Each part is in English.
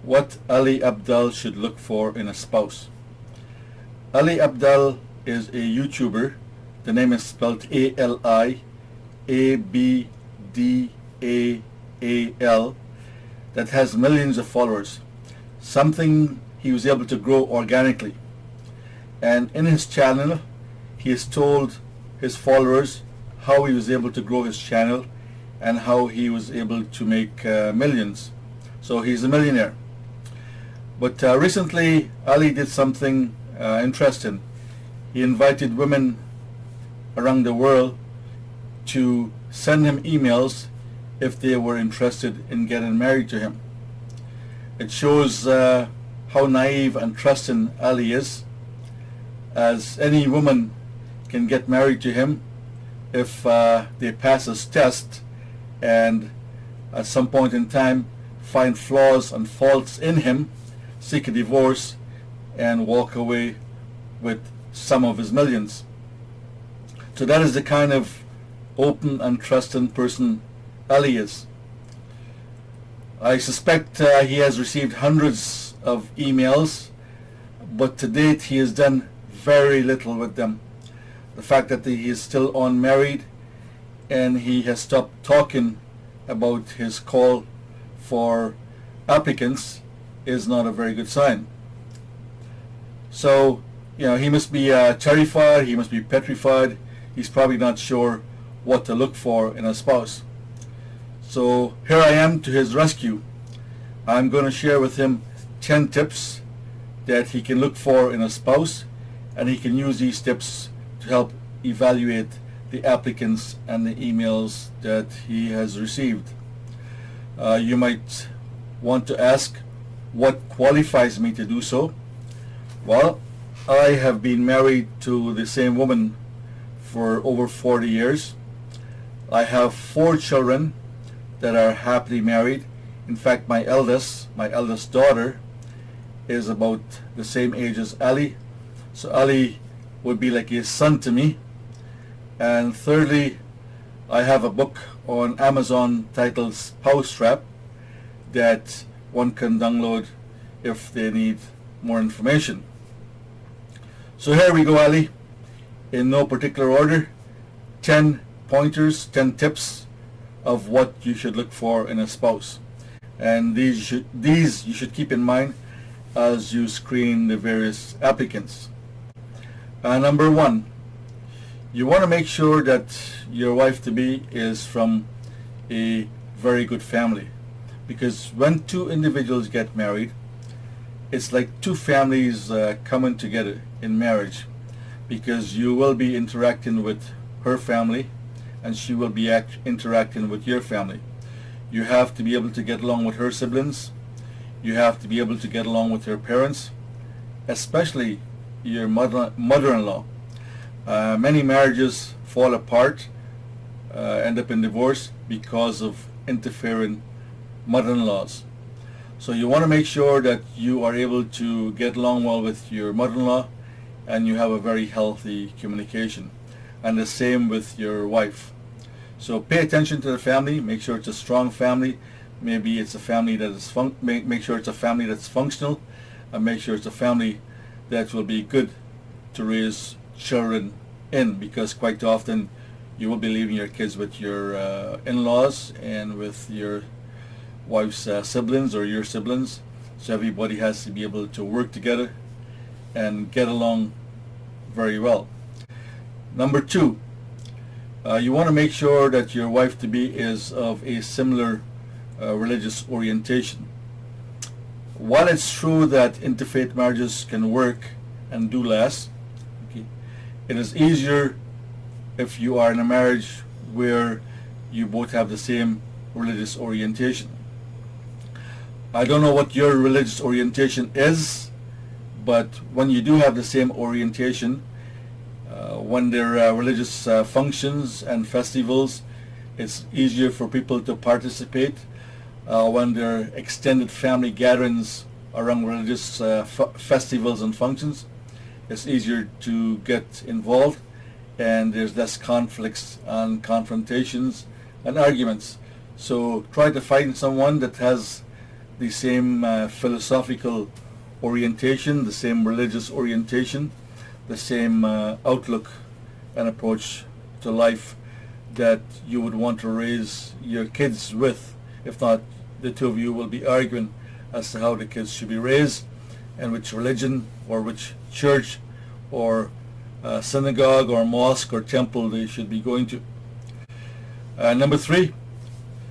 what Ali Abdaal should look for in a spouse. Ali Abdaal is a YouTuber. The name is spelled AliAbdaal, that has millions of followers, something he was able to grow organically. And in his channel, he has told his followers how he was able to grow his channel and how he was able to make millions. So he's a millionaire. But recently, Ali did something interesting. He invited women around the world to send him emails if they were interested in getting married to him. It shows how naive and trusting Ali is, as any woman can get married to him if they pass his test and at some point in time find flaws and faults in him, seek a divorce, and walk away with some of his millions. So that is the kind of open and trusting person Ali is. I suspect he has received hundreds of emails, but to date he has done very little with them. The fact that he is still unmarried and he has stopped talking about his call for applicants is not a very good sign. So, he must be terrified, he must be petrified, he's probably not sure what to look for in a spouse. So here I am to his rescue. I'm going to share with him 10 tips that he can look for in a spouse, and he can use these tips to help evaluate the applicants and the emails that he has received. You might want to ask, what qualifies me to do so? Well, I have been married to the same woman for over 40 years. I have 4 children that are happily married. In fact, my eldest daughter is about the same age as Ali. So Ali would be like a son to me. And thirdly, I have a book on Amazon titled Spouse Trap that one can download if they need more information. So here we go, Ali. In no particular order, 10 pointers, 10 tips of what you should look for in a spouse. And these you should keep in mind as you screen the various applicants. Number 1, you want to make sure that your wife-to-be is from a very good family. Because when 2 individuals get married, it's like 2 families coming together in marriage, because you will be interacting with her family and she will be interacting with your family. You have to be able to get along with her siblings. You have to be able to get along with her parents, especially your mother-in-law. Many marriages fall apart, end up in divorce because of interfering mother-in-laws. So you want to make sure that you are able to get along well with your mother-in-law and you have a very healthy communication. And the same with your wife. So pay attention to the family. Make sure it's a strong family. Maybe it's a family that is make sure it's a family that's functional, and make sure it's a family that will be good to raise children in, because quite often you will be leaving your kids with your in-laws and with your wife's siblings or your siblings. So everybody has to be able to work together and get along very well. Number 2, you want to make sure that your wife-to-be is of a similar religious orientation. While it's true that interfaith marriages can work and do last, it is easier if you are in a marriage where you both have the same religious orientation. I don't know what your religious orientation is, but when you do have the same orientation, when there are religious functions and festivals, it's easier for people to participate. When there are extended family gatherings around religious festivals and functions, it's easier to get involved, and there's less conflicts and confrontations and arguments. So try to find someone that has the same philosophical orientation, the same religious orientation, the same outlook and approach to life that you would want to raise your kids with. If not, the two of you will be arguing as to how the kids should be raised and which religion or which church or synagogue or mosque or temple they should be going to. Number 3,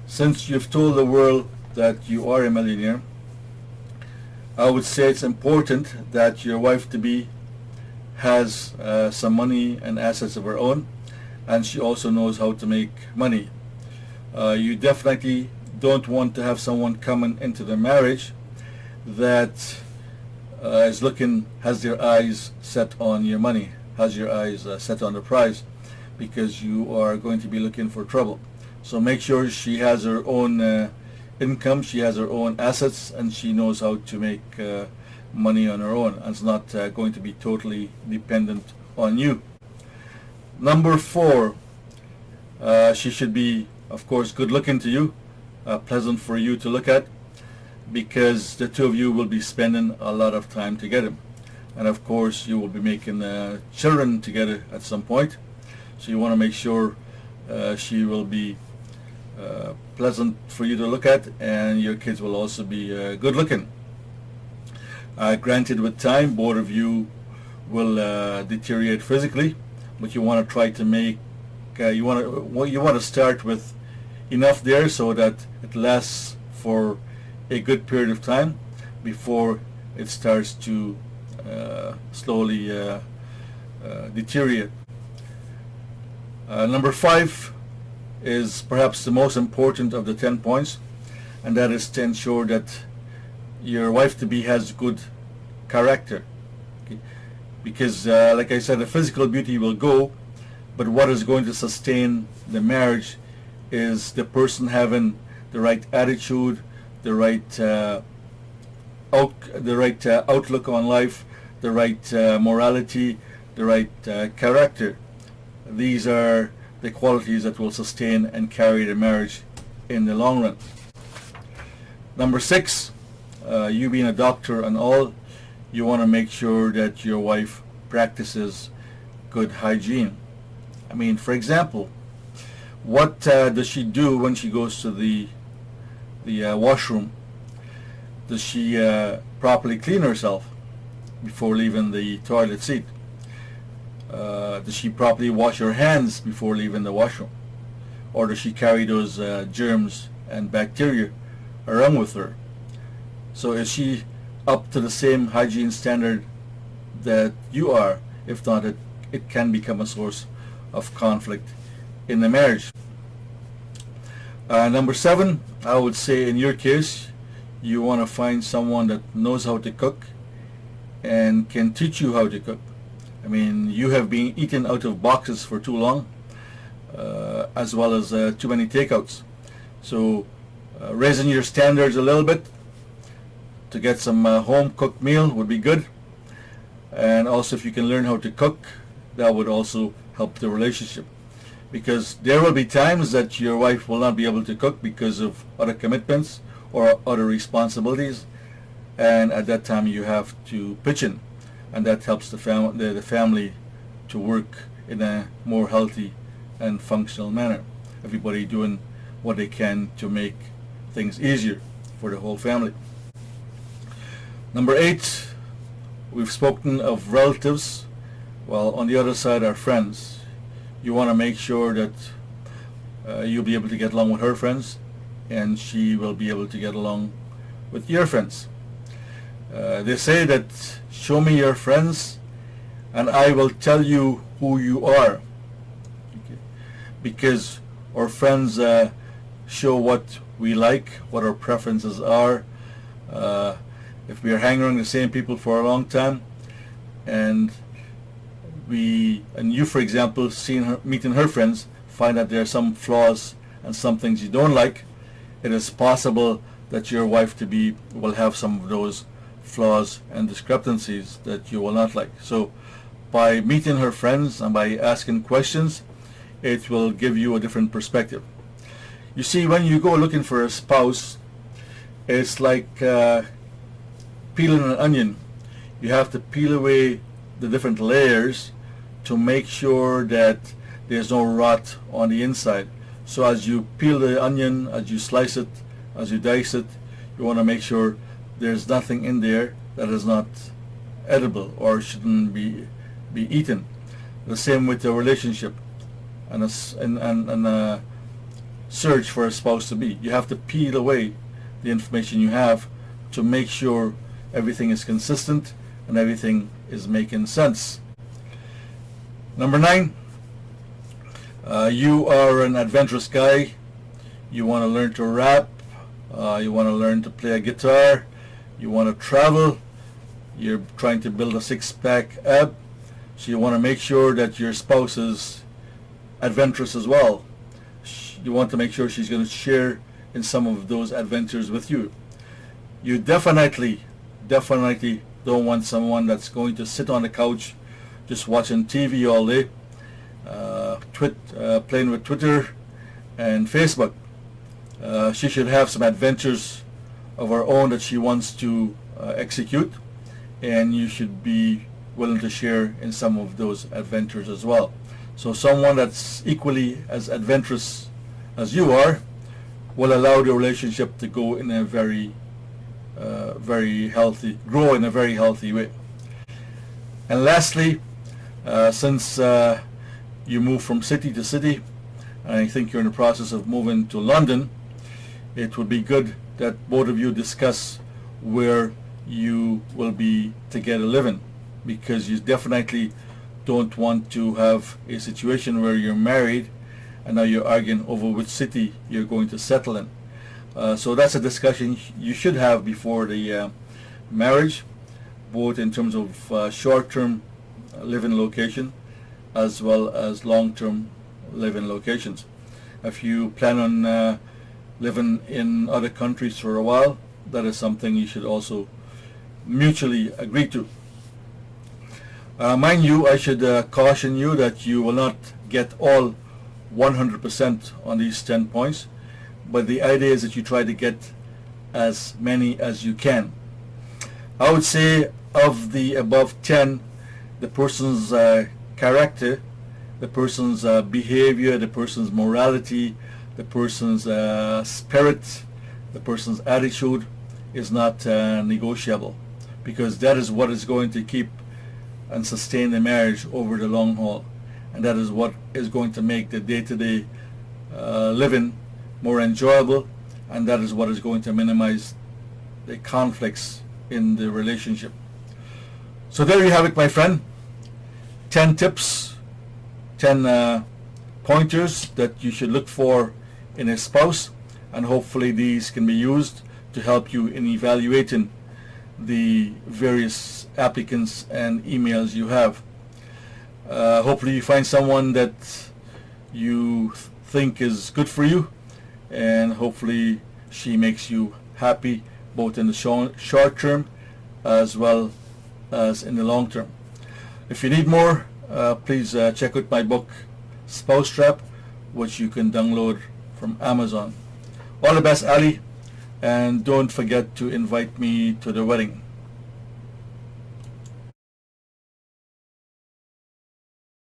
since you've told the world that you are a millionaire, I would say it's important that your wife-to-be has some money and assets of her own, and she also knows how to make money. You definitely don't want to have someone coming into the marriage that has their eyes set on your money, has your eyes set on the prize, because you are going to be looking for trouble. So make sure she has her own income, she has her own assets, and she knows how to make money on her own, and is not going to be totally dependent on you. Number 4, she should be, of course, good looking to you, pleasant for you to look at, because the two of you will be spending a lot of time together, and of course you will be making children together at some point. So you want to make sure she will be pleasant for you to look at, and your kids will also be good looking. Granted, with time both of you will deteriorate physically, but you want to try to make you want to start with enough there so that it lasts for a good period of time before it starts to slowly deteriorate. Number 5 is perhaps the most important of the 10 points, and that is to ensure that your wife-to-be has good character. Okay? Because like I said, the physical beauty will go, but what is going to sustain the marriage is the person having the right attitude, the right outlook on life, the right morality, the right character. These are the qualities that will sustain and carry the marriage in the long run. Number 6, you being a doctor and all, you want to make sure that your wife practices good hygiene. I mean, for example, what does she do when she goes to the washroom? Does she properly clean herself before leaving the toilet seat? Does she properly wash her hands before leaving the washroom? Or does she carry those germs and bacteria around with her? So is she up to the same hygiene standard that you are? If not, it can become a source of conflict in the marriage. Number 7, I would say in your case, you want to find someone that knows how to cook and can teach you how to cook. I mean, you have been eating out of boxes for too long, as well as too many takeouts. So raising your standards a little bit to get some home cooked meal would be good. And also if you can learn how to cook, that would also help the relationship. Because there will be times that your wife will not be able to cook because of other commitments or other responsibilities, and at that time you have to pitch in, and that helps the family to work in a more healthy and functional manner. Everybody doing what they can to make things easier for the whole family. Number 8, we've spoken of relatives. Well, on the other side are friends. You want to make sure that you'll be able to get along with her friends, and she will be able to get along with your friends. They say that show me your friends and I will tell you who you are. Okay? Because our friends show what we like, what our preferences are. If we are hanging around the same people for a long time, and you, for example, meeting her friends, find that there are some flaws and some things you don't like, it is possible that your wife-to-be will have some of those flaws and discrepancies that you will not like. So by meeting her friends and by asking questions, it will give you a different perspective. You see, when you go looking for a spouse, It's like peeling an onion. You have to peel away the different layers to make sure that there's no rot on the inside. So as you peel the onion, as you slice it, as you dice it, you want to make sure there's nothing in there that is not edible or shouldn't be eaten. The same with a relationship and a search for a spouse to be. You have to peel away the information you have to make sure everything is consistent and everything is making sense. Number 9, you are an adventurous guy. You want to learn to rap. You want to learn to play a guitar. You want to travel. You're trying to build a six-pack ab. So you want to make sure that your spouse is adventurous as well. You want to make sure she's going to share in some of those adventures with you. You definitely don't want someone that's going to sit on the couch just watching TV all day, playing with Twitter and Facebook. She should have some adventures of her own that she wants to execute, and you should be willing to share in some of those adventures as well. So someone that's equally as adventurous as you are will allow the relationship to go in a very grow in a very healthy way. And lastly, since you move from city to city, and I think you're in the process of moving to London, it would be good that both of you discuss where you will be together living, because you definitely don't want to have a situation where you're married and now you're arguing over which city you're going to settle in. So that's a discussion you should have before the marriage, both in terms of short-term living location as well as long-term living locations. If you plan on living in other countries for a while, that is something you should also mutually agree to. Mind you, I should caution you that you will not get all 100% on these 10 points, but the idea is that you try to get as many as you can. I would say of the above 10, the person's character, the person's behavior, the person's morality, the person's spirit, the person's attitude is not negotiable, because that is what is going to keep and sustain the marriage over the long haul, and that is what is going to make the day-to-day living more enjoyable, and that is what is going to minimize the conflicts in the relationship. So there you have it, my friend. 10 tips, 10 pointers that you should look for in a spouse, and hopefully these can be used to help you in evaluating the various applicants and emails you have. Hopefully you find someone that you think is good for you, and hopefully she makes you happy both in the short term as well as in the long term. If you need more, please check out my book Spouse Trap, which you can download from Amazon. All the best, Ali, and don't forget to invite me to the wedding.